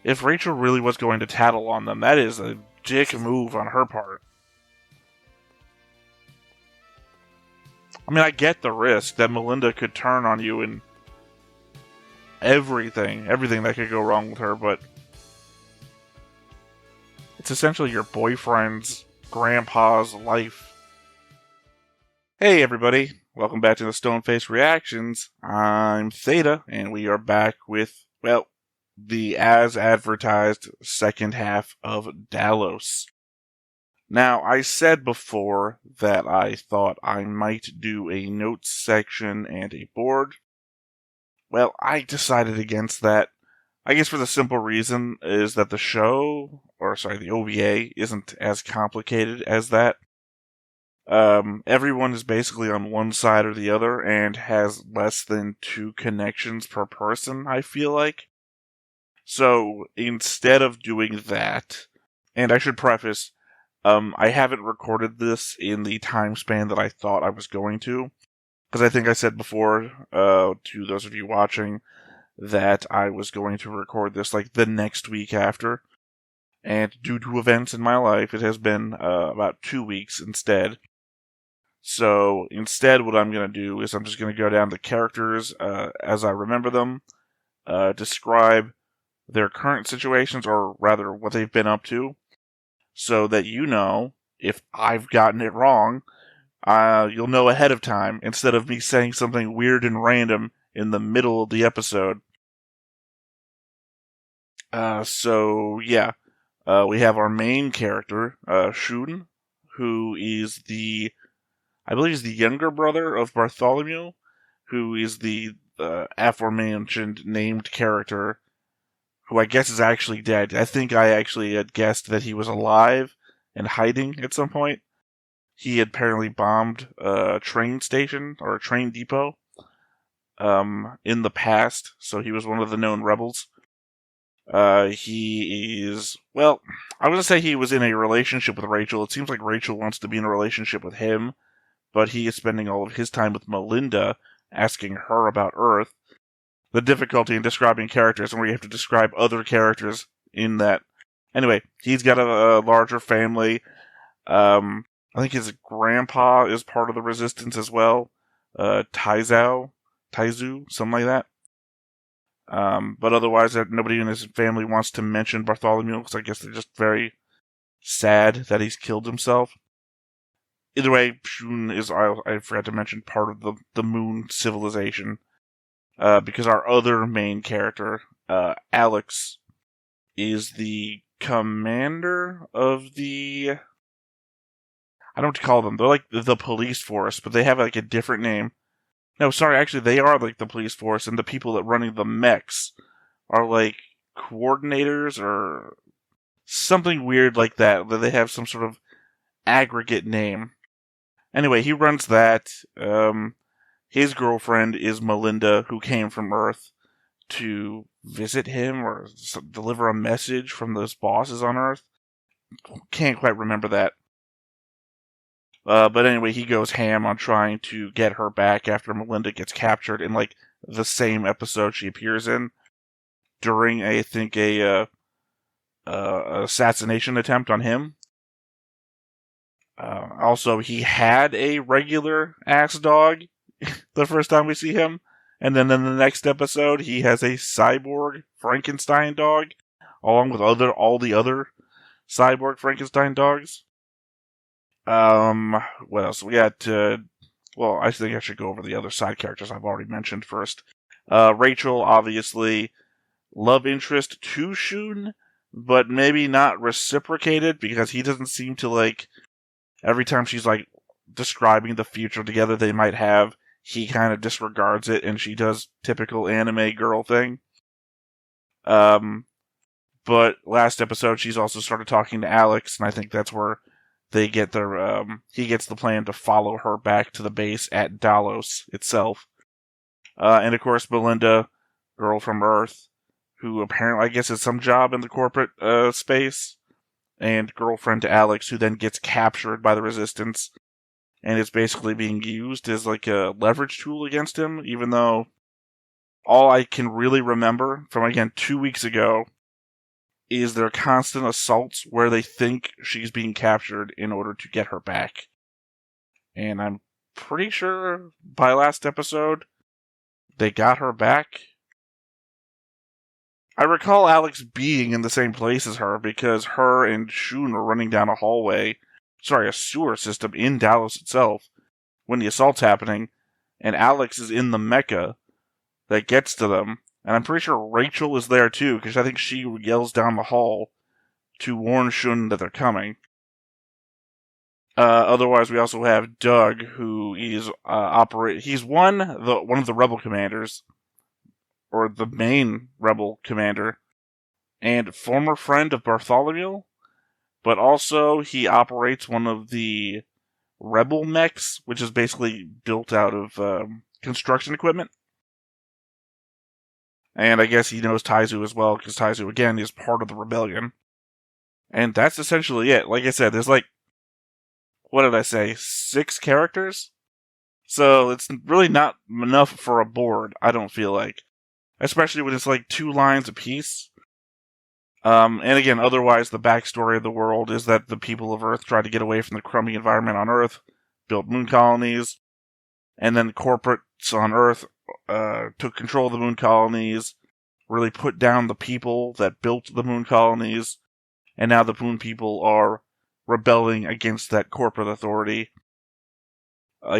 if Rachel really was going to tattle on them, that is a dick move on her part. I mean, I get the risk that Melinda could turn on you and everything that could go wrong with her, but it's essentially your boyfriend's grandpa's life. Hey everybody, welcome back to the Stoneface Reactions. I'm Theta, and we are back with, well, the as-advertised second half of Dallos. Now, I said before that I thought I might do a notes section and a board. Well, I decided against that. I guess for the simple reason is that the OVA isn't as complicated as that. Everyone is basically on one side or the other and has less than 2 connections per person, I feel like. So, instead of doing that, and I should preface, I haven't recorded this in the time span that I thought I was going to, because I think I said before, to those of you watching, that I was going to record this like the next week after, and due to events in my life, it has been about 2 weeks instead. So instead, what I'm going to do is I'm just going to go down the characters as I remember them, describe their current situations, or rather what they've been up to, so that you know if I've gotten it wrong, you'll know ahead of time, instead of me saying something weird and random in the middle of the episode. We have our main character, Shun, who is I believe he's the younger brother of Bartholomew, who is the aforementioned named character, who I guess is actually dead. I think I actually had guessed that he was alive and hiding at some point. He had apparently bombed a train station, or a train depot, in the past, so he was one of the known rebels. He is, well, I wouldn't say he was in a relationship with Rachel. It seems like Rachel wants to be in a relationship with him, but he is spending all of his time with Melinda, asking her about Earth. The difficulty in describing characters, and where you have to describe other characters in that. Anyway, he's got a larger family. I think his grandpa is part of the resistance as well. Taizu, something like that. But otherwise, nobody in his family wants to mention Bartholomew, because I guess they're just very sad that he's killed himself. Either way, Shun is, I forgot to mention, part of the Moon civilization. Because our other main character, Alex, is the commander of the... I don't know what to call them. They're like the police force, but they have like a different name. No, sorry, actually, they are like the police force, and the people that running the mechs are like coordinators or something weird like that. That they have some sort of aggregate name. Anyway, he runs that. His girlfriend is Melinda, who came from Earth to visit him or deliver a message from those bosses on Earth. Can't quite remember that. But anyway, he goes ham on trying to get her back after Melinda gets captured in like the same episode she appears in during, I think, a assassination attempt on him. Also, he had a regular ass dog the first time we see him, and then in the next episode, he has a cyborg Frankenstein dog, along with all the other cyborg Frankenstein dogs. What else? We got, I think I should go over the other side characters I've already mentioned first. Rachel, obviously, love interest to Shun, but maybe not reciprocated, because he doesn't seem to, like, every time she's, like, describing the future together they might have, he kind of disregards it, and she does typical anime girl thing. But last episode, she's also started talking to Alex, and I think that's where they get their, he gets the plan to follow her back to the base at Dallos itself. And of course, Melinda, girl from Earth, who apparently, I guess, has some job in the corporate, space, and girlfriend to Alex, who then gets captured by the Resistance, and is basically being used as like a leverage tool against him, even though all I can really remember from, again, 2 weeks ago, is their constant assaults where they think she's being captured in order to get her back. And I'm pretty sure by last episode, they got her back. I recall Alex being in the same place as her because her and Shun are running down a sewer system in Dallos itself when the assault's happening, and Alex is in the mecha that gets to them. And I'm pretty sure Rachel is there too, because I think she yells down the hall to warn Shun that they're coming. Otherwise, we also have Doug, who is he's one of the rebel commanders, or the main rebel commander, and former friend of Bartholomew, but also he operates one of the rebel mechs, which is basically built out of construction equipment. And I guess he knows Taizu as well, because Taizu, again, is part of the rebellion. And that's essentially it. Like I said, there's what did I say, 6 characters? So it's really not enough for a board, I don't feel like. Especially when it's 2 lines apiece. And again, otherwise, the backstory of the world is that the people of Earth tried to get away from the crummy environment on Earth, built moon colonies, and then corporates on Earth took control of the moon colonies, really put down the people that built the moon colonies, and now the moon people are rebelling against that corporate authority.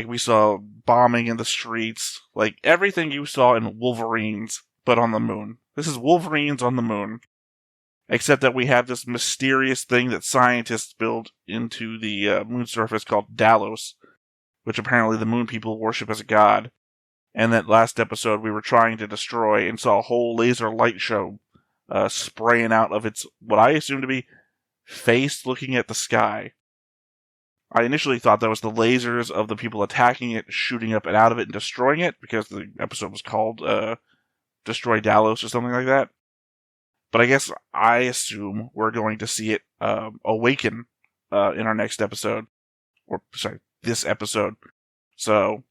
We saw bombing in the streets, everything you saw in Wolverines, but on the moon. This is Wolverines on the moon. Except that we have this mysterious thing that scientists build into the moon surface called Dallos, which apparently the moon people worship as a god. And that last episode we were trying to destroy and saw a whole laser light show spraying out of its, what I assume to be, face looking at the sky. I initially thought that was the lasers of the people attacking it, shooting up and out of it and destroying it, because the episode was called Destroy Dallos or something like that. But I guess I assume we're going to see it awaken in our next episode. This episode. So,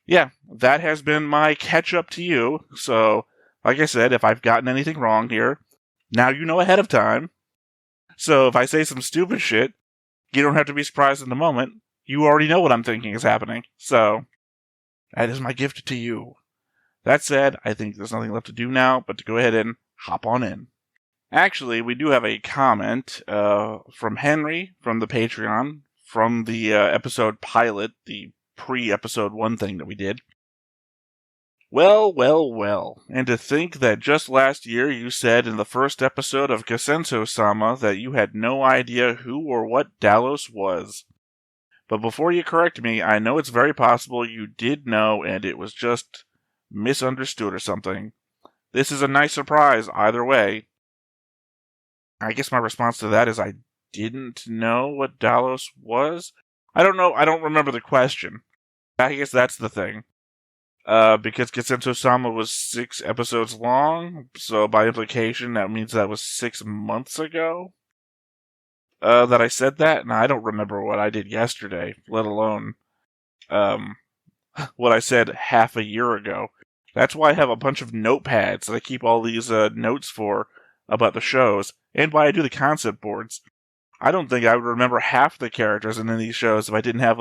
yeah, that has been my catch-up to you. So, like I said, if I've gotten anything wrong here, now you know ahead of time. So if I say some stupid shit, you don't have to be surprised in the moment. You already know what I'm thinking is happening. So, that is my gift to you. That said, I think there's nothing left to do now but to go ahead and hop on in. Actually, we do have a comment from Henry from the Patreon from the episode pilot, the pre-episode 1 thing that we did. Well, well, well. And to think that just last year you said in the first episode of Kasenso-sama that you had no idea who or what Dallos was. But before you correct me, I know it's very possible you did know and it was just misunderstood or something. This is a nice surprise either way. I guess my response to that is I didn't know what Dallos was. I don't know. I don't remember the question. I guess that's the thing. Because Kasenso-sama was 6 episodes long, so by implication that means that was 6 months ago that I said that, and I don't remember what I did yesterday, let alone what I said half a year ago. That's why I have a bunch of notepads that I keep all these notes for about the shows, and why I do the concept boards. I don't think I would remember half the characters in any of these shows if I didn't have,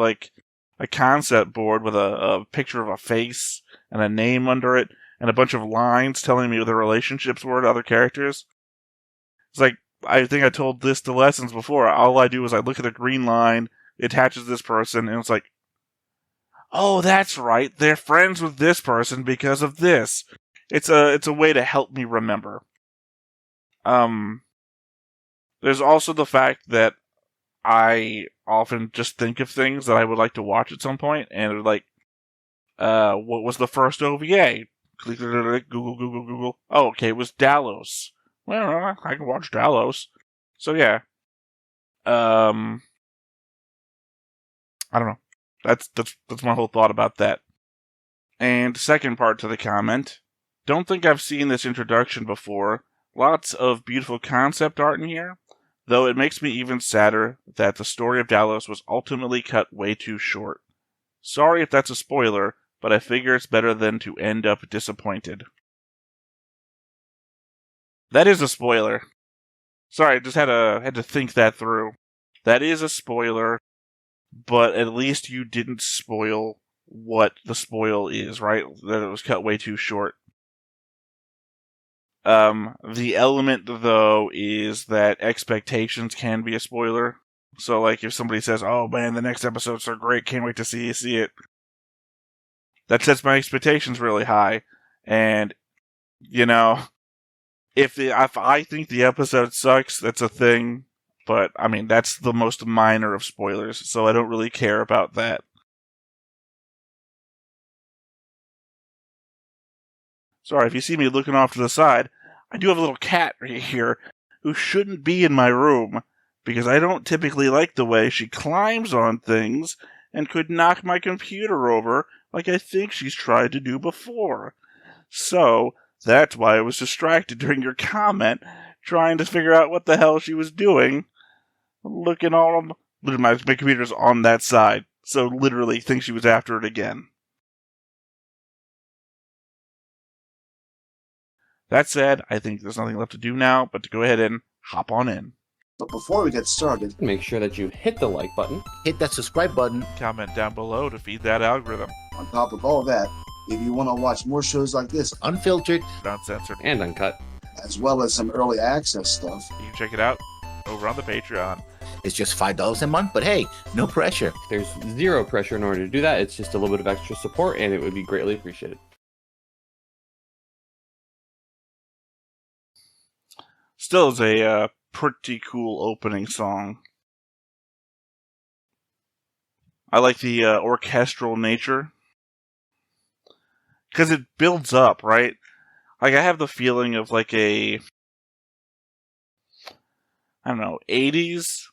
a concept board with a picture of a face and a name under it and a bunch of lines telling me what their relationships were to other characters. It's I think I told this to lessons before. All I do is I look at a green line, it attaches this person, and it's oh, that's right, they're friends with this person because of this. It's a way to help me remember. There's also the fact that I often just think of things that I would like to watch at some point, and what was the first OVA? Google, Google, Google. Oh, okay, it was Dallos. Well, I can watch Dallos. So yeah. I don't know. That's my whole thought about that. And second part to the comment. Don't think I've seen this introduction before. Lots of beautiful concept art in here. Though it makes me even sadder that the story of Dallos was ultimately cut way too short. Sorry if that's a spoiler, but I figure it's better than to end up disappointed. That is a spoiler. Sorry, I just had to think that through. That is a spoiler, but at least you didn't spoil what the spoil is, right? That it was cut way too short. The element, though, is that expectations can be a spoiler. So, like, if somebody says, "Oh man, the next episodes are great, can't wait to see it," that sets my expectations really high. And you know, if I think the episode sucks, that's a thing. But I mean, that's the most minor of spoilers, so I don't really care about that. Sorry, if you see me looking off to the side, I do have a little cat right here who shouldn't be in my room because I don't typically like the way she climbs on things and could knock my computer over like I think she's tried to do before. So, that's why I was distracted during your comment, trying to figure out what the hell she was doing. Looking all... My computer's on that side, so literally think she was after it again. That said, I think there's nothing left to do now but to go ahead and hop on in. But before we get started, make sure that you hit the like button, hit that subscribe button, comment down below to feed that algorithm. On top of all that, if you want to watch more shows like this, unfiltered, uncensored, and uncut, as well as some early access stuff, you can check it out over on the Patreon. It's just $5 a month, but hey, no pressure. There's zero pressure in order to do that. It's just a little bit of extra support, and it would be greatly appreciated. Still is a pretty cool opening song. I like the orchestral nature. Because it builds up, right? Like, I have the feeling of like a, I don't know, 80s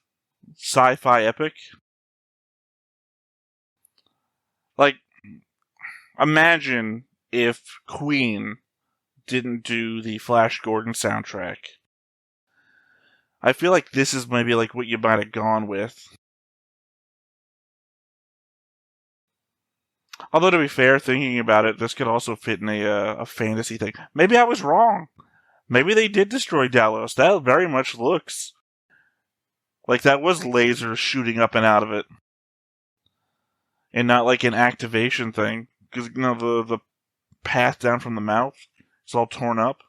sci-fi epic. Like, imagine if Queen didn't do the Flash Gordon soundtrack. I feel like this is maybe like what you might have gone with. Although, to be fair, thinking about it, this could also fit in a fantasy thing. Maybe I was wrong. Maybe they did destroy Dallos. That very much looks like that was lasers shooting up and out of it. And not like an activation thing. Because, you know, the path down from the mouth is all torn up.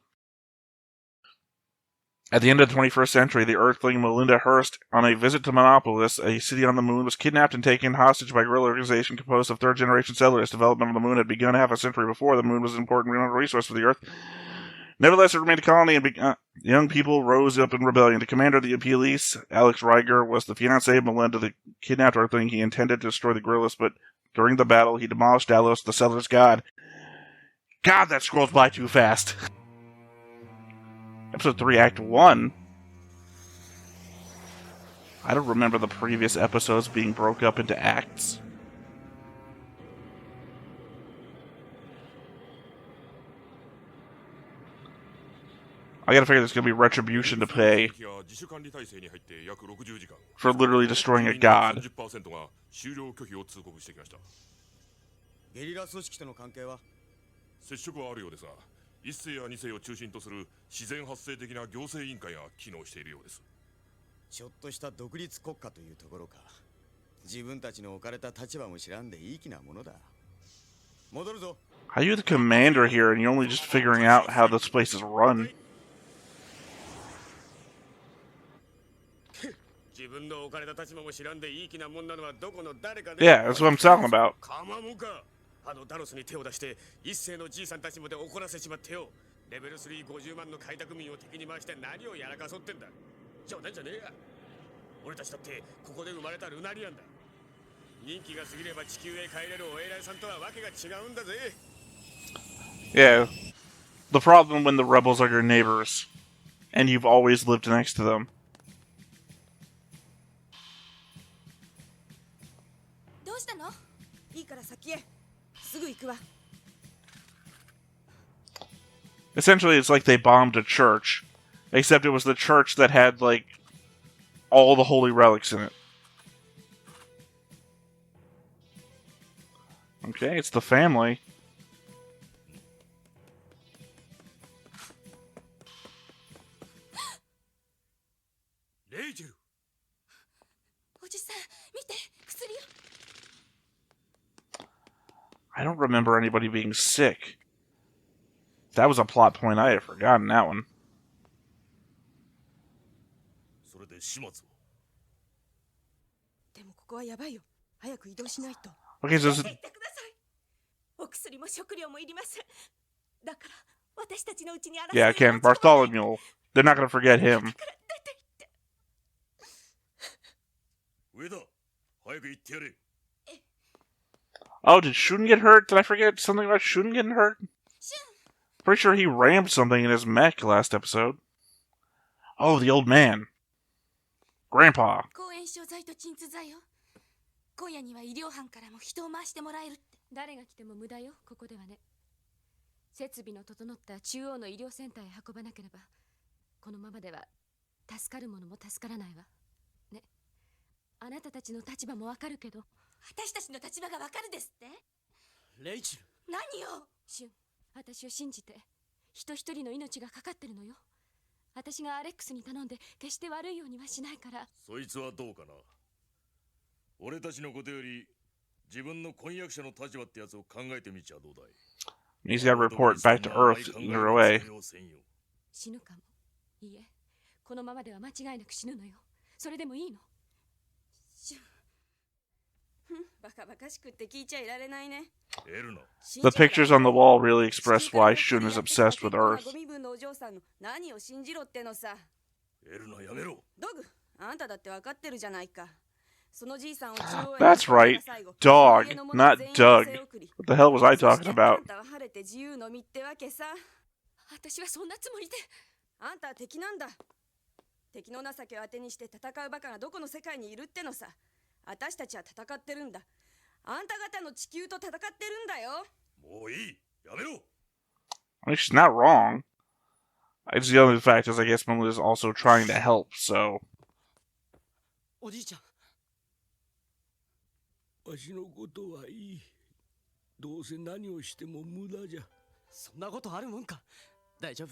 At the end of the 21st century, the Earthling Melinda Hurst, on a visit to Monopolis, a city on the moon, was kidnapped and taken hostage by a guerrilla organization composed of third-generation settlers. Development of the moon had begun half a century before. The moon was an important resource for the Earth. Nevertheless, it remained a colony, and young people rose up in rebellion. The commander of the police, Alex Ryger, was the fiancé of Melinda, the kidnapped Earthling. He intended to destroy the guerrillas, but during the battle, he demolished Dallos, the settlers' god. God, that scrolls by too fast. Episode 3, Act 1. I don't remember the previous episodes being broke up into acts. I gotta figure there's gonna be retribution to pay for literally destroying a god. How are you the commander here and you're only just figuring out how this place is run? Yeah, that's what I'm talking about. ダロスに手を出して一世のじいさんたちまで怒らせちまってよ。レベル3、50万の開拓民を敵に回して何をやらかそってんだ。冗談じゃねえや。俺たちだってここで生まれたルナリアンだ。任期が過ぎれば地球へ帰れるお偉いさんとはわけが違うんだぜ。Yeah. The problem when the rebels are your neighbors and you've always lived next to them. どうしたの？いいから先へ。すぐ行くわ。 Essentially, it's like they bombed a church, except it was the church that had, like, all the holy relics in it. Okay, it's the family. 見て、薬よ。 I don't remember anybody being sick. That was a plot point. I had forgotten that one. それで始末を。でもここはやばいよ。早く移動しないと。 Okay, so 出て行ってください。お薬も食料もいります。だから私たちのうちに争い yeah, を again, 持ち込まない。 Bartholomew. They're not gonna forget だ him. から出て行って。 上田、早く行ってやれ。 Oh, did Shun get hurt? Did I forget something about Shun getting hurt? シュン。 Pretty sure he rammed something in his mech last episode. Oh, the old man. Grandpa. 抗炎症剤と鎮痛剤よ。今夜には医療班からも人を回してもらえるって。誰が来ても無駄よ、ここではね。設備の整った中央の医療センターへ運ばなければ、このままでは助かるものも助からないわ。ね。あなたたちの立場もわかるけど。私たちの立場がわかるですって。レイチェル。何よ。シュン、私を信じて。人一人の命がかかってるのよ。私がアレックスに頼んで決して悪いようにはしないから。そいつはどうかな。俺たちのことより自分の婚約者の立場ってやつを考えてみちゃどうだい。 He's got to report back to Earth either way. 死ぬかも。いいえ、このままでは間違いなく死ぬのよ。それでもいいの。シュン。バカバカしくって聞いちゃいられないね。 The pictures on the wall really express why Shun is obsessed with Earth. ゴミ分のお嬢さんの何を信じろってのさ。エルナやめろ。ドグ、あんただってわかってるじゃないか。そのじいさんを中央へ。 That's right. Dog, not Doug. What the hell was I talking about? あんたは晴れて自由の身ってわけさ。私はそんなつもりで。あんたは敵なんだ。敵の情けを当てにして戦うバカがどこの世界にいるってのさ。私たちは戦ってるんだ。あんた方の地球と戦ってるんだよ。もういい。やめろ。 I mean, she's not wrong. It's the other fact is I guess Melinda's also trying to help, so... おじいちゃん。わしのことはいい。どうせ何をしても無駄じゃ。そんなことあるもんか。大丈夫。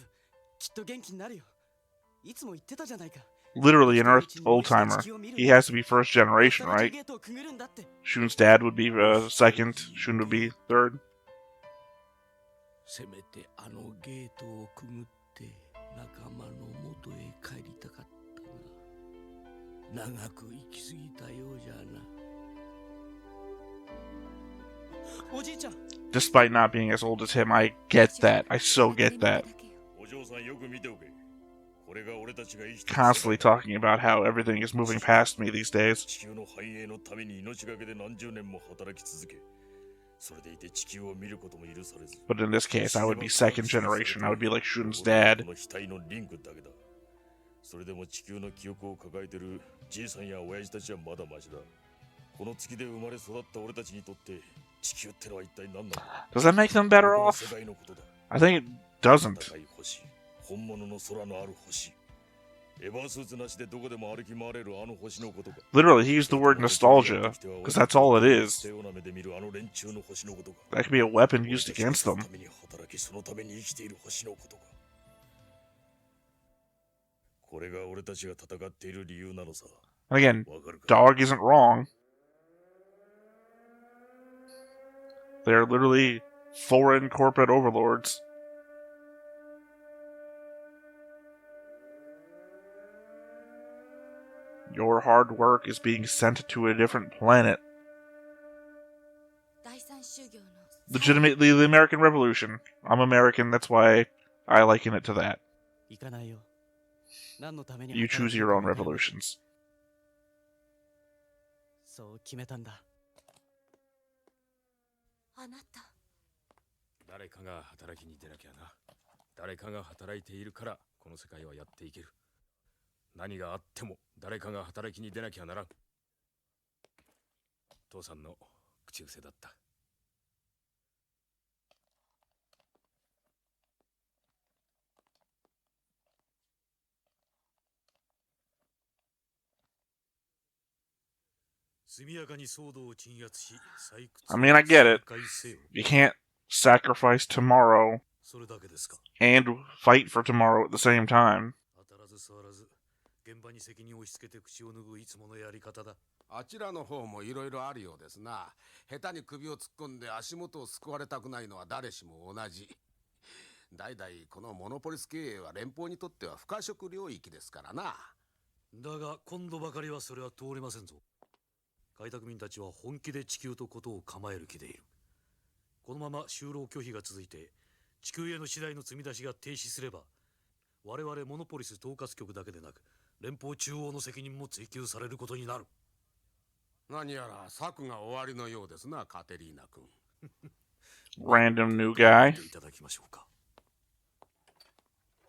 きっと元気になるよ。いつも言ってたじゃないか。 Literally an Earth old-timer. He has to be first generation, right? Shun's dad would be second. Shun would be third. せめてあのゲートをくぐって仲間の元へ帰りたかったが長く生きすぎたようじゃな。おじいちゃん。 Despite not being as old as him, I get that. I so get that. お嬢さんよく見ておけ。これが俺たちが生きてる Constantly talking about how everything is moving past me these days. 地球の繁栄のために命がけで何十年も働き続け、それでいて地球を見ることも許されず。 But in this case, I would be second generation. I would be like Shun's dad. この額のリンクだけだ。それでも地球の記憶を抱えてるじいさんや親父たちはまだマシだ。この月で生まれ育った俺たちにとって地球ってのは一体何なんだ。 Does that make them better off? 世界のことだ。 I think it doesn't. 高い星、本物の空のある星。エバースーツなしでどこでも歩き回れるあの星のことか。 Literally, he used the word nostalgia, because that's all it is. 背をなめで見るあの連中の星のことか。 That could be a weapon used against そ them. のために働き、そのために生きている星のことか。これが俺たちが戦っている理由なのさ。 And again, わかるか？ Dog isn't wrong. They're literally foreign corporate overlords. Your hard work is being sent to a different planet. 第三宗教の Legitimately the American Revolution. I'm American, that's why I liken it to that. 行かないよ。何のために You choose your own revolutions. そう決めたんだ。あなた。誰かが働きに出なきゃな。誰かが働いているからこの世界はやっていける。何があっても誰かが働きに出なきゃならん。父さんの口癖だった。I mean, I get it. You can't sacrifice tomorrow and fight for tomorrow at the same time. あちらの方もいろいろあるようですな。下手に首を突っ込んで足元を救われたくないのは誰しも同じ。代々このモノポリス経営は連邦にとっては不可食領域ですからな。だが今度ばかりはそれは通りませんぞ。開拓民たちは本気で地球とことを構える気でいる。このまま就労拒否が続いて地球への次第の積み出しが停止すれば、我々モノポリス統括局だけでなく連邦中央の責任も追及されることになる。何やら策が終わりのようですな、カテリーナ君。Random new guy. いただきましょうか。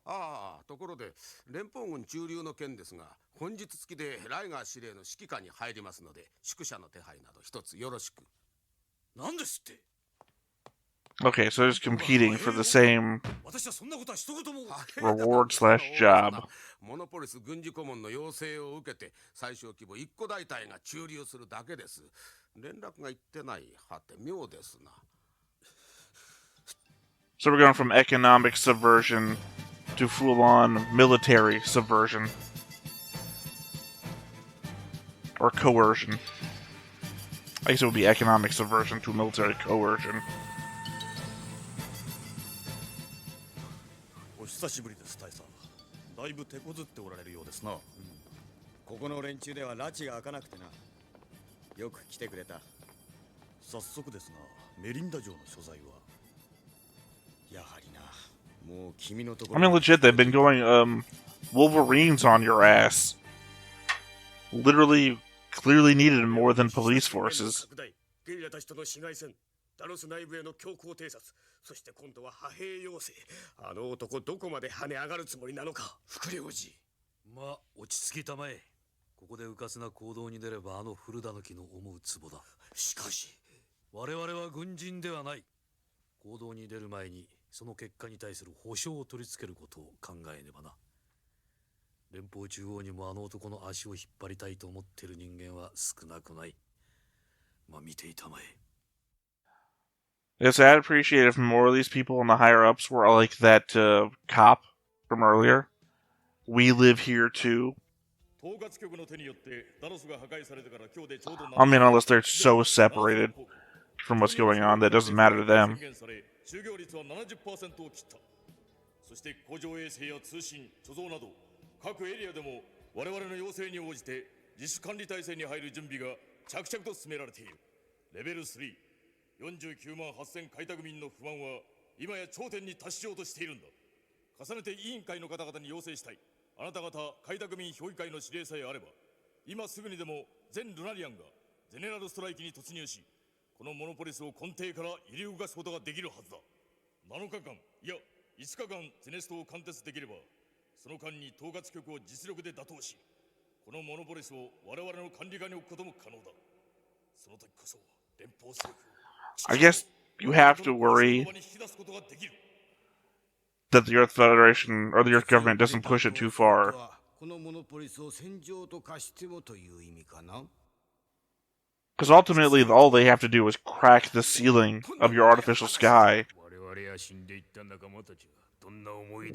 ああ、ところで連邦軍駐留の件ですが、本日付でライガー司令の指揮下に入りますので、宿舎の手配など一つよろしく。何ですって。 Okay, so they're just competing for the same 私はそんなことは一言も。 reward/job. モノポリス軍事顧問の要請を受けて最小規模1個大隊が駐留するだけです。連絡が行ってない。はて妙ですな。 So we're going from economic subversion to full-on military subversion. Or coercion. I guess it would be economic subversion to military coercion. お久しぶりです、大佐。だいぶ手こずっておられるようですな。ここの連中では拉致が開かなくてな。よく来てくれた。早速ですが、メリンダ城の所在は。やはりな、もう君のところ。 I mean, legit, they've been going, Wolverines on your ass. Literally, clearly needed more than police forces. ゲリラたちとの市街戦、ダロス内部への強行偵察、そして今度は派兵要請。あの男どこまで跳ね上がるつもりなのか。副領事。まあ落ち着きたまえ。ここで迂闊な行動に出ればあの古田抜きの思うツボだ。しかし我々は軍人ではない。行動に出る前にその結果に対する保証を取り付けることを考えねばな。連邦中央にもあの男の足を引っ張りたいと思っている人間は少なくない。まあ見ていたまえ。 Yes, I'd appreciate if more of these people in the higher-ups were like that cop from earlier. We live here too. I mean, unless they're so separated from what's going on that it doesn't matter to them. そして工場衛星や通信、貯蔵など各エリアでも我々の要請に応じて自主管理体制に入る準備が着々と進められている。レベル3、49万8000開拓民の不満は今や頂点に達しようとしているんだ。重ねて委員会の方々に要請したい。あなた方開拓民評議会の指令さえあれば、今すぐにでも全ルナリアンがゼネラルストライキに突入し、このモノポリスを根底から揺り動かすことができるはずだ。7日間、いや5日間ゼネストを貫徹できれば、その間に統括局を実力で打倒し、このモノポリスを我々の管理下に置くことも可能だ。その時こそ連邦政府を I guess you have to worry that the Earth Federation or the Earth government doesn't push it too far. Because ultimately, all they have to do is crack the ceiling of your artificial sky.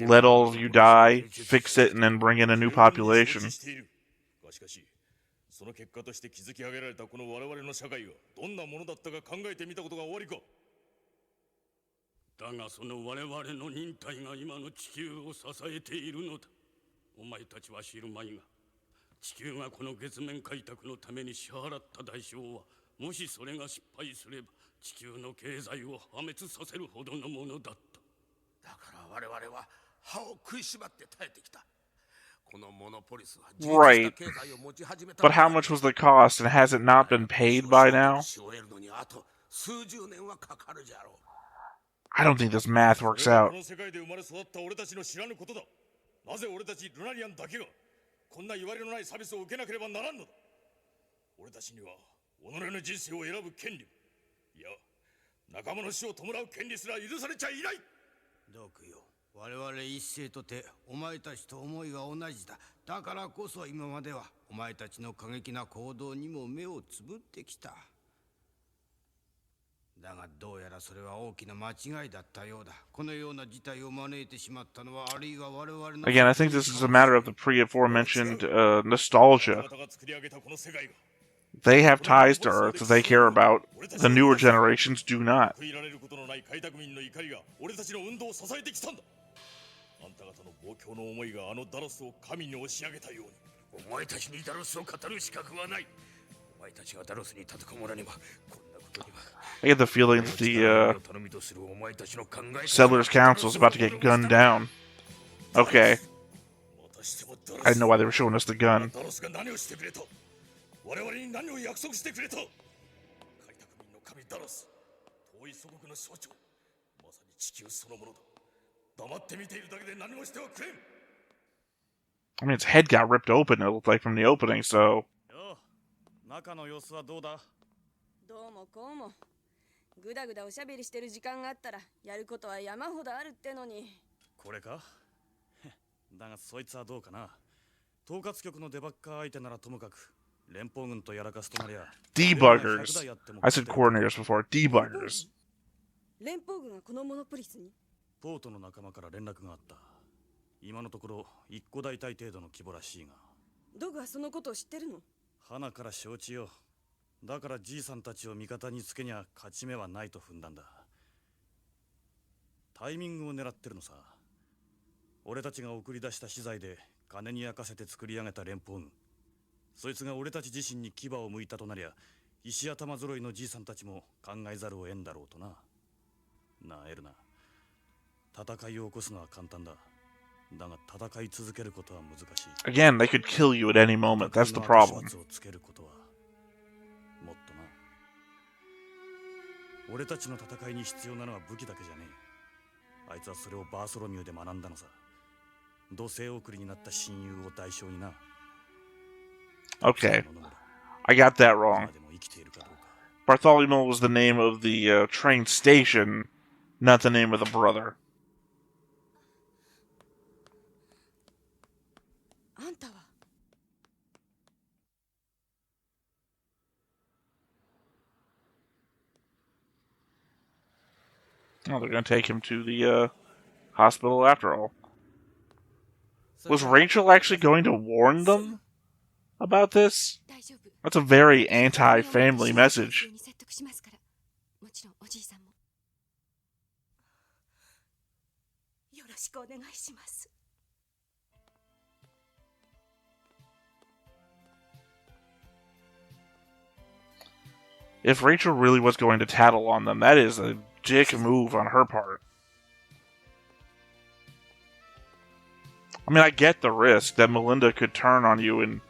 Let all of you die, fix it, and then bring in a new population. その結果として築き上げられたこの我々の社会がどんなものだったか考えてみたことがおありか。だがその我々の忍耐が今の地球を支えているのだ。お前たちは知るまいが、地球がこの月面開拓のために支払った代償は、もしそれが失敗すれば地球の経済を破滅させるほどのものだった。だから我々は歯を食いしばって耐えてきた。 Right. But how much was the cost, and has it not been paid by now? I don't think this math works out. なぜ俺たちルナリアンだけがこんな言われのないサービスを受けなければならんのだ。俺たちには己の人生を選ぶ権利、いや仲間の死を弔う権利すら許されちゃいない。ドクよ、我々一斉とてお前たちと思いは同じだ。だからこそ今まではお前たちの過激な行動にも目をつぶってきた。だがどうやらそれは大きな間違いだったようだ。このような事態を招いてしまったのはあるいは我々の Again, I think this is a matter of the pre-aforementioned nostalgia. They have ties to Earth that they care about. The newer generations do not. 悔いられることのない開拓民の怒りが俺たちの運動を支えてきたんだ。あんた方の望郷の思いがあのダロスを神に押し上げたように、お前たちにダロスを語る資格はない。お前たちがダロスに立てこもらねばこんなことには。I get the feeling that the Settlers Council is about to get gunned down. Okay. I didn't know why they were showing us the gun. 我々に何を約束してくれた。開拓民の神ダロス、遠い祖国の象徴、まさに地球そのものだ。黙って見ているだけで何もしてはくれん。 I mean, its head got ripped open, it looked like, from the opening, so... よう、中の様子はどうだ。どうもこうも。ぐだぐだおしゃべりしてる時間があったらやることは山ほどあるってのに。これか。だがそいつはどうかな。統括局のデバッカー相手ならともかく。 Debuggers. I said coordinators before. Debuggers. 連邦軍がこのモノポリスに。ポートの仲間から連絡があった。今のところ1個大隊程度の規模らしいが。ドグはそのことを知ってるの？花から承知よ。だからじいさんたちを味方につけにゃ勝ち目はないと踏んだんだ。タイミングを狙ってるのさ。俺たちが送り出した資材で金に焼かせて作り上げた連邦軍。 そいつが俺たち自身に牙を向いたとなりゃ、石頭揃いのじいさんたちも考えざるを得んだろうとな。なあエルナ、戦いを起こすのは簡単だ。だが戦い続けることは難しい。Again, they could kill you at any moment. That's the problem. つけることはもっとな。俺たちの戦いに必要なのは武器だけじゃねえ。あいつはそれをバーソロミューで学んだのさ。土星送りになった親友を代償にな。 Okay, I got that wrong. Bartholomew was the name of the train station, not the name of the brother. Oh, they're going to take him to the hospital after all. Was Rachel actually going to warn them about this? That's a very anti-family message. If Rachel really was going to tattle on them, that is a dick move on her part. I mean, I get the risk that Melinda could turn on you and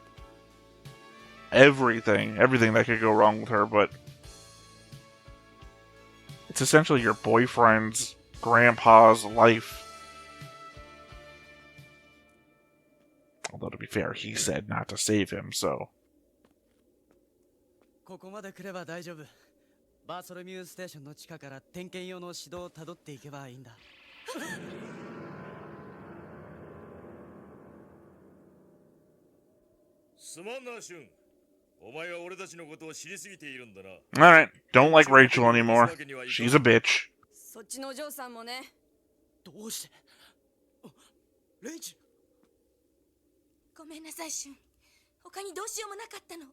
everything that could go wrong with her, but it's essentially your boyfriend's grandpa's life. Although, to be fair, he said not to save him, so... ここまで来れば大丈夫。バーソルミューステーションの地下から点検用の指導をたどっていけばいいんだ。すまんな、シュン。お前は俺たちのことを知りすぎているんだな。Alright, don't like Rachel anymore. She's a bitch. そっちのお嬢さんもね。どうして？レイチ。ごめんなさい、シュン。他にどうしようもなかったの。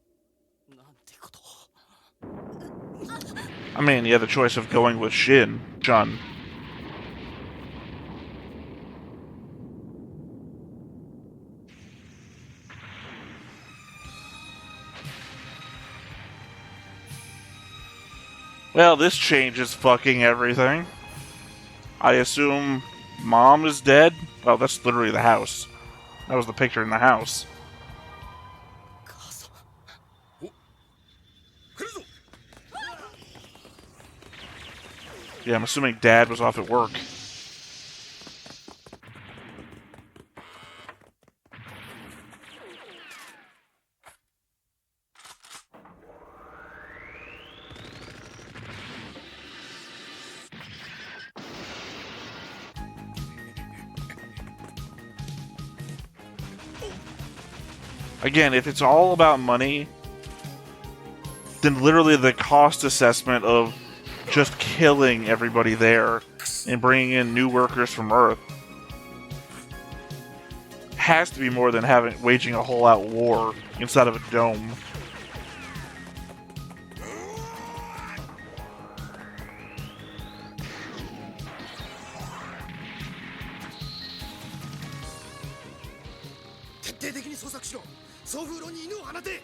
I mean, you had the choice of going with Chun. Well, this changes fucking everything. I assume Mom is dead? Oh, that's literally the house. That was the picture in the house. Yeah, I'm assuming Dad was off at work. Again, if it's all about money, then literally the cost assessment of just killing everybody there and bringing in new workers from Earth has to be more than waging a whole-out war inside of a dome. 底的に捜索しろ。送風炉に犬を放て。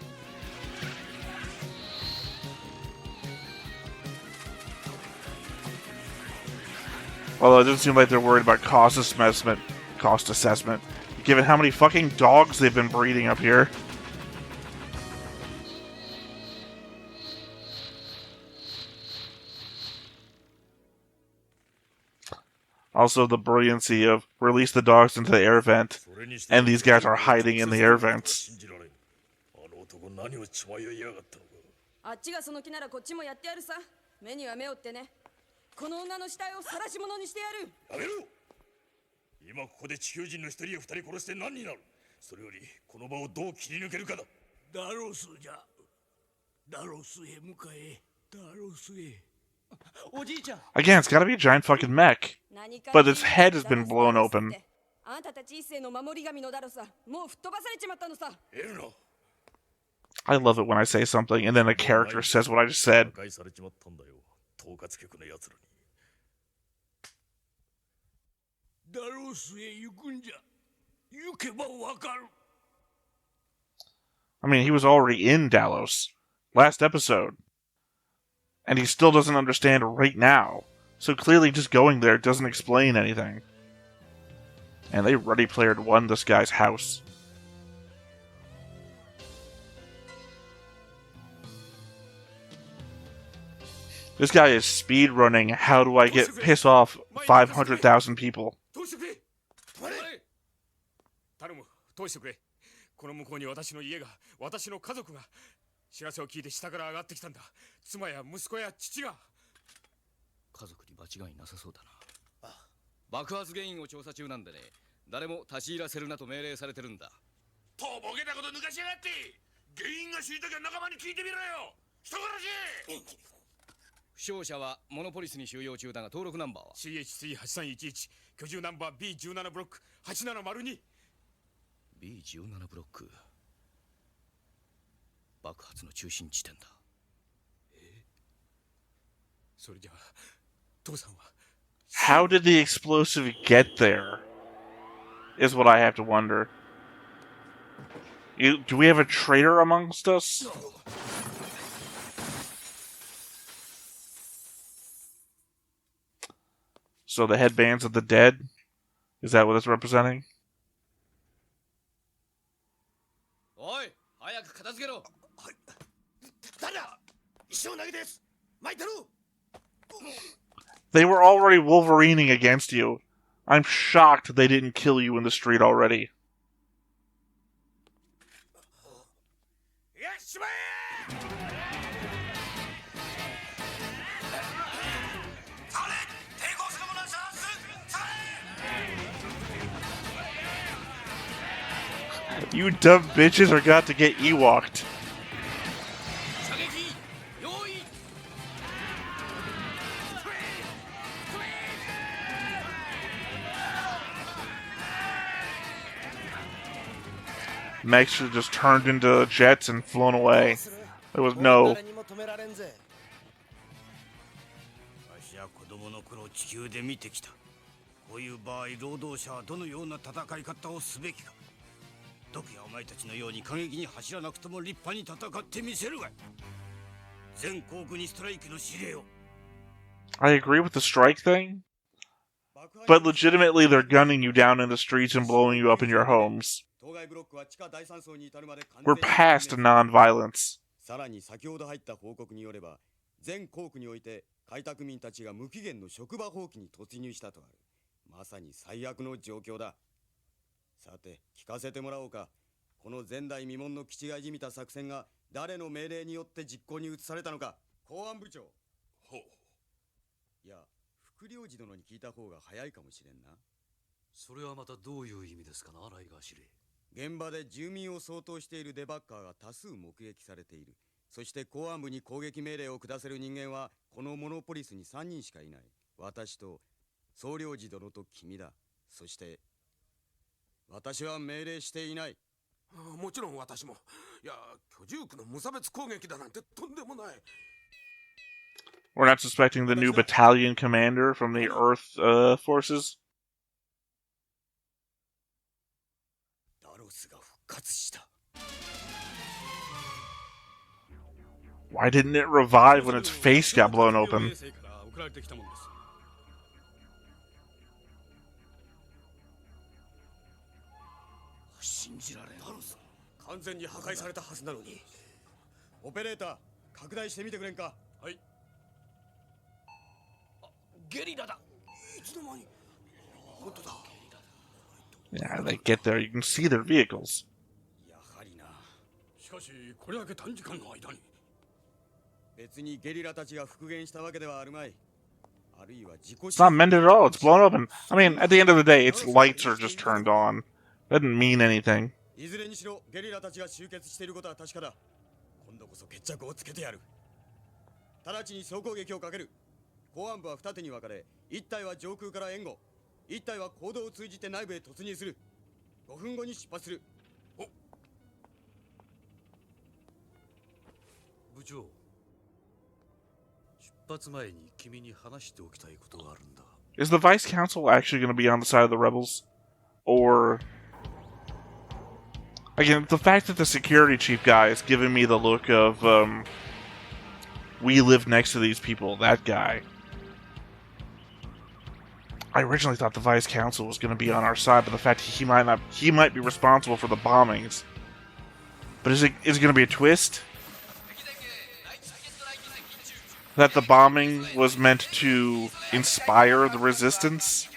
Although it doesn't seem like they're worried about cost assessment, given how many fucking dogs they've been breeding up here. Also, the brilliancy of release the dogs into the air vent, and these guys are hiding in the air vents. あっちがその気ならこっちもやってやるさ。目には目をってね。この女の死体を晒し者にしてやる。やめろ。今ここで地球人の一人や二人殺して何になる。それよりこの場をどう切り抜けるかだ。ダロスじゃ。ダロスへ向かえ。ダロスへ。 Again, it's gotta be a giant fucking mech. But its head has been blown open. あんたたち一世の守り神のダロスはもう吹っ飛ばされちまったのさ。 I love it when I say something and then a character says what I just said. ダロスへ行くんじゃ。行けばわかる。 I mean, he was already in Dallos last episode. And he still doesn't understand right now. So clearly just going there doesn't explain anything. And they Ready Player One this guy's house. This guy is speedrunning. How do I piss off 500,000 people? 頼む、通してくれ。この向こうに私の家が、私の家族が。知らせを聞いて下から上がってきたんだ。妻や息子や父が。家族に間違いなさそうだな。爆発原因を調査中なんでね、誰も立ち入らせるなと命令されてるんだ。とぼけたこと抜かしやがって。原因が知りたきゃ仲間に聞いてみろよ。人殺し。負傷者はモノポリスに収容中だが登録ナンバーは CH38311 居住ナンバー B17 ブロック8702 B17 ブロック爆発の中心地点だ。それじゃあ父さんは How did the explosive get there? Is what I have to wonder. Do we have a traitor amongst us? So the headbands of the dead? Is that what it's representing? おい、早く片付けろ。はい。誰だ。石を投げです。巻いてろ。 They were already Wolverining against you. I'm shocked they didn't kill you in the street already. やっしまえ。 You dumb bitches are got to get Ewoked. Mechs should have just turned into jets and flown away. There was no... わしは子供の頃地球で見てきた。こういう場合、労働者はどのような戦い方をすべきか。毒やお前たちのように過激に走らなくとも立派に戦ってみせるがい。全航空にストライキの指令を。 I agree with the strike thing, but legitimately they're gunning you down in the streets and blowing you up in your homes. We're past non-violence. さらに先ほど入った報告によれば、全航空において開拓民たちが無期限の職場放棄に突入したとある。まさに最悪の状況だ。さて、聞かせてもらおうか。この前代未聞の気違いじみた作戦が誰の命令によって実行に移されたのか。公安部長。ほう。いや、副領事殿に聞いた方が早いかもしれんな。それはまたどういう意味ですかな、ライガー司令。現場で住民を相当しているデバッカーが多数目撃されている。そして公安部に攻撃命令を下せる人間はこのモノポリスに3人しかいない。私と総領事殿と君だ。そして私は命令していない。もちろん私も。いや、居住区の無差別攻撃だなんてとんでもない。 We're not suspecting the new battalion commander from the Earth forces. ダロスが復活した。 Why didn't it revive when its face got blown open? 送られてきたものです。信じられん。ダロス完全に破壊されたはずなのに。オペレーター拡大してみてくれんか。はい。ゲリラだ。いつの間に。本当だ。 Yeah, they get there, you can see their vehicles. やはりな。しかしこれだけ短時間の間に。別にゲリラたちが復元したわけではあるまい。あるいは自己。 It's not mended at all, it's blown open. I mean, at the end of the day, its lights are just turned on. Doesn't mean anything. いずれにしろゲリラたちが集結していることは確かだ。今度こそ決着をつけてやる。直ちに総攻撃をかける。公安部は二手に分かれ、一隊は上空から援護、一隊は行動を通じて内部へ突入する。5分後に出発する。部長、出発前に君に話しておきたいことがあるんだ。 Is the Vice Council actually going to be on the side of the rebels? Or... Again, the fact that the security chief guy is giving me the look of, we live next to these people, that guy. I originally thought the Vice Council was going to be on our side, but the fact he might be responsible for the bombings. But is it going to be a twist? That the bombing was meant to inspire the resistance?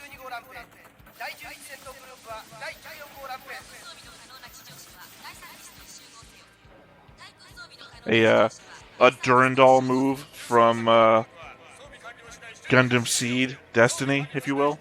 A Durandal move from Gundam Seed Destiny, if you will.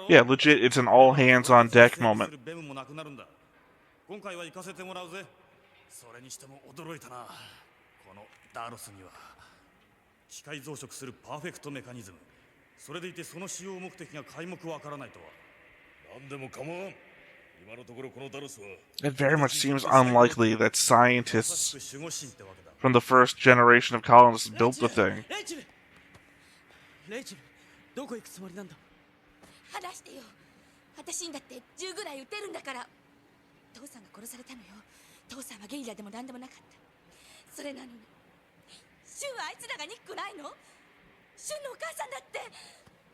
Yeah, legit, it's an all hands on deck moment. 今回は行かせてもらうぜ。それにしても驚いたな。このダロスには機械増殖するパーフェクトメカニズム。それでいてその使用目的が皆目わからないとは。なんでも構わん。今のところこのダロスは。It very much seems unlikely that scientists from the first generation of colonists built the thing. レイチェル、どこ行くつもりなんだ。話してよ。私にだって銃ぐらい撃てるんだから。父さんが殺されたのよ。父さんはゲリラでも何でもなかった。それなのにシュンはあいつらが憎くないの？シュンのお母さんだって。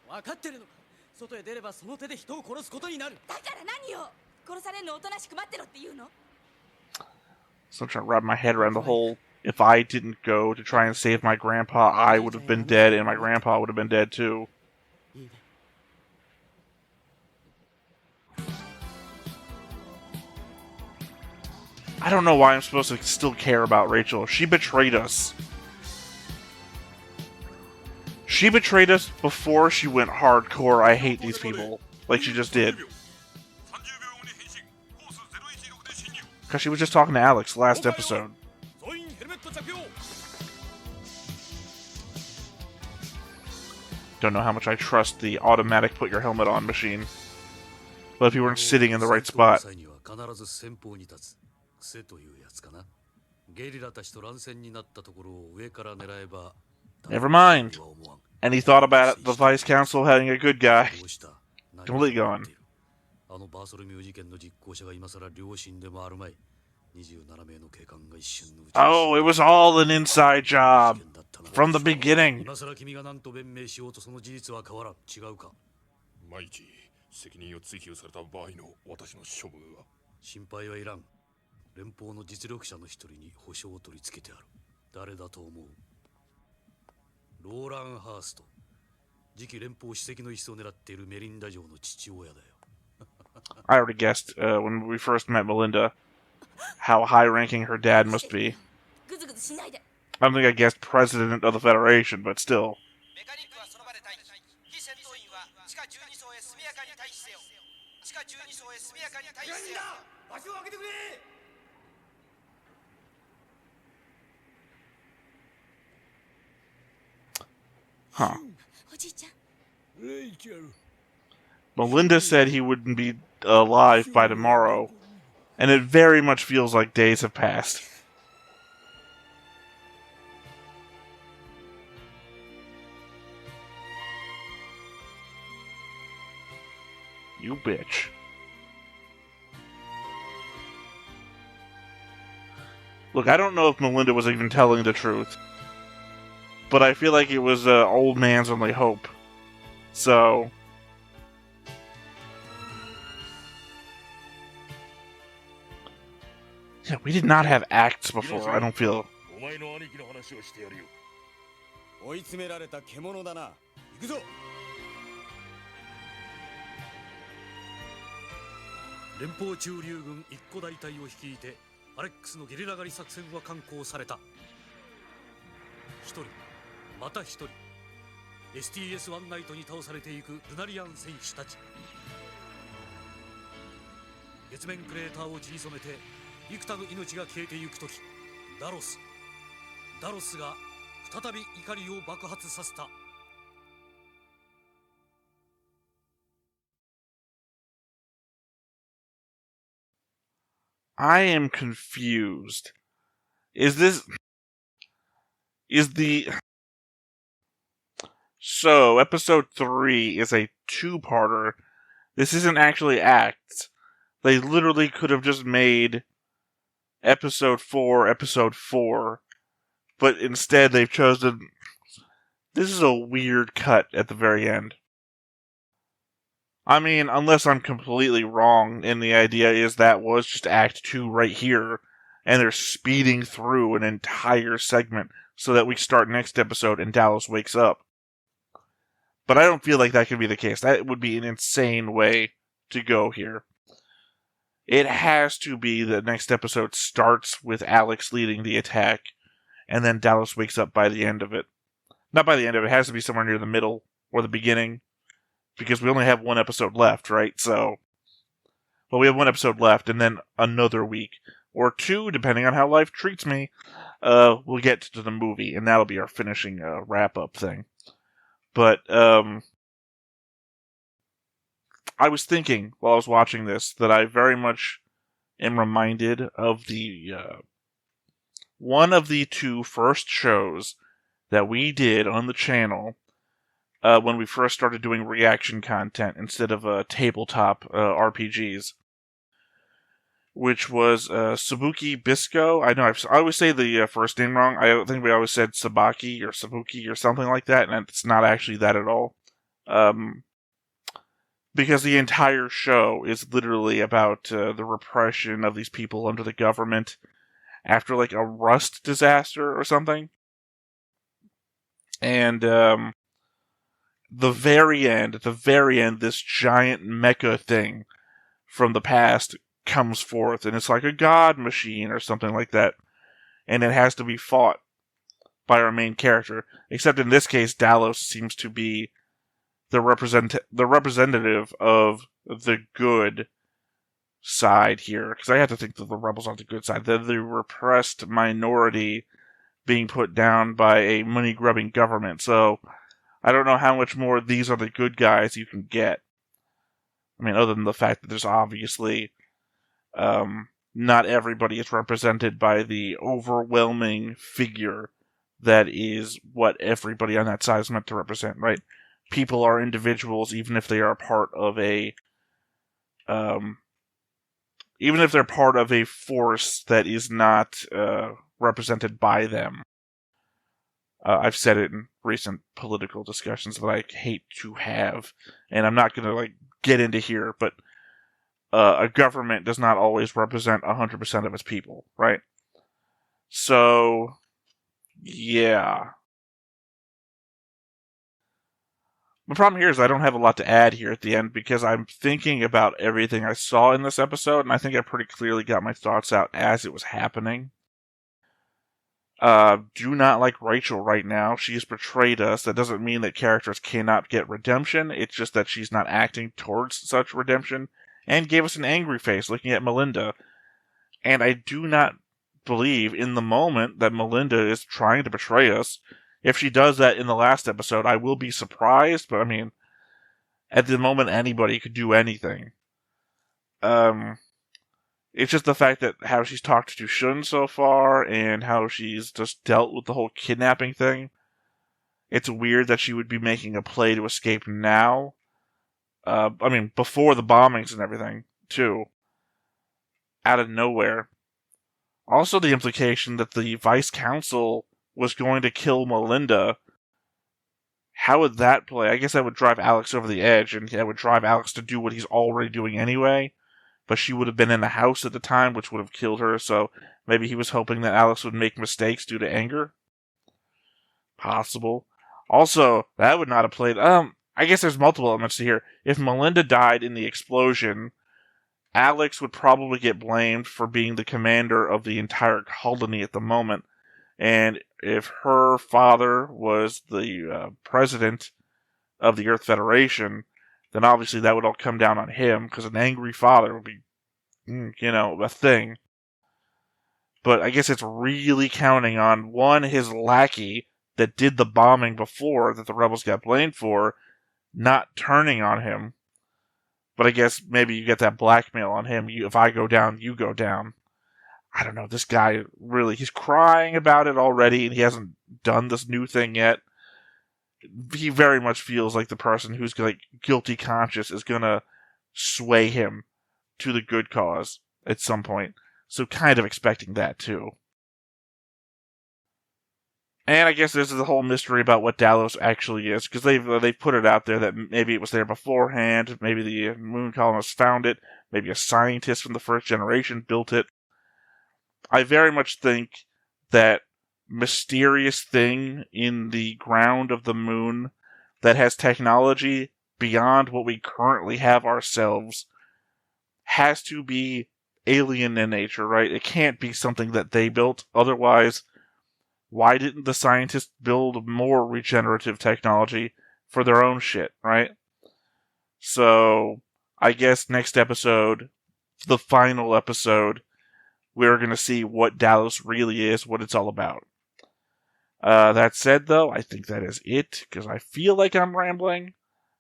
分かってるのか。外へ出ればその手で人を殺すことになる。だから何よ。殺されるのおとなしく待ってろって言うの？ So I'm trying to wrap my head around the whole, if I didn't go to try and save my grandpa, I would have been dead, and my grandpa would have been dead too. I don't know why I'm supposed to still care about Rachel. She betrayed us. She betrayed us before she went hardcore, I hate these people, like she just did. Because she was just talking to Alex last episode. Don't know how much I trust the automatic put your helmet on machine. But if you weren't sitting in the right spot. Never mind. And he thought about the Vice Council having a good guy. Completely gone. Oh, it was all an inside job. From the beginning. 毎日責任を追及された場合の私の処分は。心配はいらん。連邦の実力者の一人に保証を取り付けてある。誰だと思う？ローラン・ハースト。次期連邦主席の椅子を狙っているメリンダ城の父親だよ。I already guessed when we first met Melinda how high-ranking her dad must be. I don't think I guessed president of the Federation, but still. Huh. Melinda said he wouldn't be alive by tomorrow, and it very much feels like days have passed. You bitch. Look, I don't know if Melinda was even telling the truth, but I feel like it was old man's only hope. So... yeah, we did not have acts before, I don't feel... お前の兄貴の話をしてやるよ。追い詰められた獣だな。行くぞ。連邦駐留軍一個大隊を率いてアレックスのゲリラ狩り作戦は敢行された。一人また一人 STS-1 ナイトに倒されていくルナリアン戦士たち。月面クレーターを血に染めて幾多の命が消えてゆくとき、ダロスが再び怒りを爆発させた。I am confused. Is the... So, episode 3 is a two-parter. This isn't actually acts. They literally could have just made episode 4, but instead they've chosen... This is a weird cut at the very end. I mean, unless I'm completely wrong, and the idea is that was just Act 2 right here, and they're speeding through an entire segment so that we start next episode and Dallos wakes up. But I don't feel like that could be the case. That would be an insane way to go here. It has to be the next episode starts with Alex leading the attack, and then Dallos wakes up by the end of it. Not by the end of it, it has to be somewhere near the middle or the beginning. Because we only have one episode left, right? So, well, we have one episode left, and then another week. Or two, depending on how life treats me, we'll get to the movie, and that'll be our finishing wrap-up thing. But, I was thinking, while I was watching this, that I very much am reminded of the, one of the two first shows that we did on the channel, when we first started doing reaction content instead of tabletop RPGs, which was Sabuki Bisco. I know I always say the first name wrong. I think we always said Sabaki or Sabuki or something like that, and it's not actually that at all. Because the entire show is literally about the repression of these people under the government after like a rust disaster or something. And the very end, this giant mecha thing from the past comes forth, and it's like a god machine or something like that, and it has to be fought by our main character. Except in this case, Dallos seems to be the representative of the good side here, because I have to think that the rebels are the good side. They're the repressed minority being put down by a money-grubbing government, so I don't know how much more these are the good guys you can get. I mean, other than the fact that there's obviously not everybody is represented by the overwhelming figure that is what everybody on that side is meant to represent, right? People are individuals, even if they are part of a even if they're part of a force that is not represented by them. I've said it in recent political discussions that I hate to have, and I'm not going to get into here, but a government does not always represent 100% of its people, right? So, yeah. The problem here is I don't have a lot to add here at the end because I'm thinking about everything I saw in this episode, and I think I pretty clearly got my thoughts out as it was happening. Do not like Rachel right now. She's betrayed us. That doesn't mean that characters cannot get redemption. It's just that she's not acting towards such redemption, and gave us an angry face looking at Melinda. And I do not believe in the moment that Melinda is trying to betray us. If she does that in the last episode, I will be surprised, but I mean, at the moment anybody could do anything. It's just the fact that how she's talked to Shun so far, and how she's just dealt with the whole kidnapping thing. It's weird that she would be making a play to escape now. Before the bombings and everything, too. Out of nowhere. Also the implication that the Vice Council was going to kill Melinda. How would that play? I guess that would drive Alex over the edge, and that would drive Alex to do what he's already doing anyway. But she would have been in the house at the time, which would have killed her, so maybe he was hoping that Alex would make mistakes due to anger? Possible. Also, that would not have played... I guess there's multiple elements to here. If Melinda died in the explosion, Alex would probably get blamed for being the commander of the entire colony at the moment. And if her father was the president of the Earth Federation, then obviously that would all come down on him, because an angry father would be, a thing. But I guess it's really counting on, one, his lackey that did the bombing before that the rebels got blamed for, not turning on him. But I guess maybe you get that blackmail on him. If I go down, you go down. I don't know, this guy really, he's crying about it already, and he hasn't done this new thing yet. He very much feels like the person who's guilty conscious is gonna sway him to the good cause at some point. So kind of expecting that too. And I guess there's the whole mystery about what Dallos actually is, because they've put it out there that maybe it was there beforehand, maybe the moon colonists found it, maybe a scientist from the first generation built it. I very much think that mysterious thing in the ground of the moon that has technology beyond what we currently have ourselves has to be alien in nature, right? It can't be something that they built, otherwise... Why didn't the scientists build more regenerative technology for their own shit, right? So, I guess next episode, the final episode, we're going to see what Dallos really is, what it's all about. That said, though, I think that is it, because I feel like I'm rambling,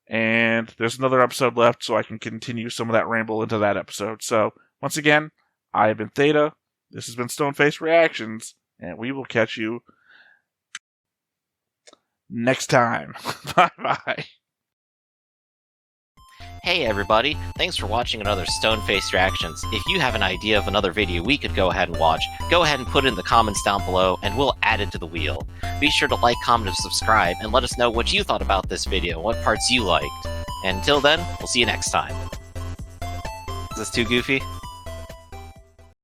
and there's another episode left, so I can continue some of that ramble into that episode. So, once again, I have been Theta, this has been Stoneface Reactions, and we will catch you next time. Bye-bye. Hey everybody, thanks for watching another Stoneface Reactions. If you have an idea of another video we could go ahead and watch, go ahead and put it in the comments down below and we'll add it to the wheel. Be sure to like, comment, and subscribe, and let us know what you thought about this video, what parts you liked. And until then, we'll see you next time. Is this too goofy?